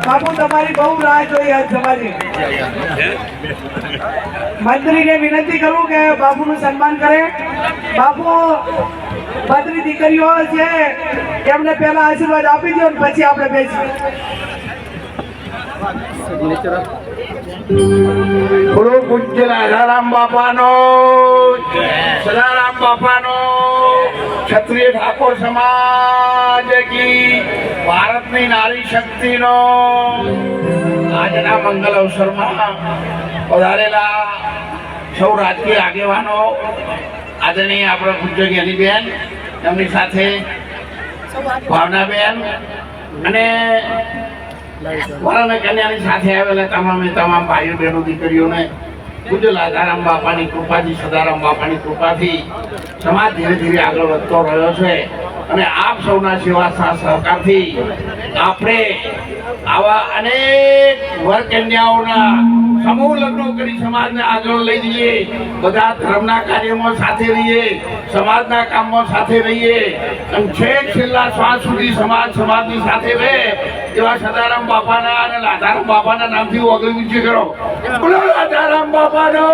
બાપુ તમારી બહુ રાહ જોઈ આજ સમાજે મંત્રીને વિનંતી કરું કે બાપુનું સન્માન કરે. બાપુ બધી દીકરીઓ છે એમને પહેલા આશીર્વાદ આપી દો ને પછી આપણે બેસીએ. બોલો પૂજ્ય રાજારામ બાપાનો, સદારામ બાપાનો, ક્ષત્રિય ઠાકોર સમાજ કી, ભારતની નારી શક્તિનો આજના મંગલ અવસરમાં પધારેલા સૌ રાજકીય આગેવાનો, આદરણીય આપણા પૂજ્ય જ્ઞાનીબેન, એમની સાથે ભાવનાબેન અને વરણ કન્યાની સાથે આવેલા તમામ ભાઈઓ બહેનો દીકરીઓને પૂજ્ય રાજારામ બાપાની કૃપાથી, સદારામ બાપાની કૃપાથી સમાજ ધીરે ધીરે આગળ વધતો રહ્યો છે અને આપ સૌના સેવા સહકારથી આપણે આવા અનેક વર કન્યાઓના સમૂહ લગ્નો કરી સમાજને આગળ લઈ જઈએ, બધા ધર્મના કાર્યમાં સાથે રહીએ, સમાજના કામમાં સાથે રહીએ અને છેલ્લા શ્વાસ સુધી સમાજની સાથે રહે એવા સદારામ બાપાના અને રાધારામ બાપાના નામથી ઓગળી કરો. બોલો રાધારામ બાપાનો.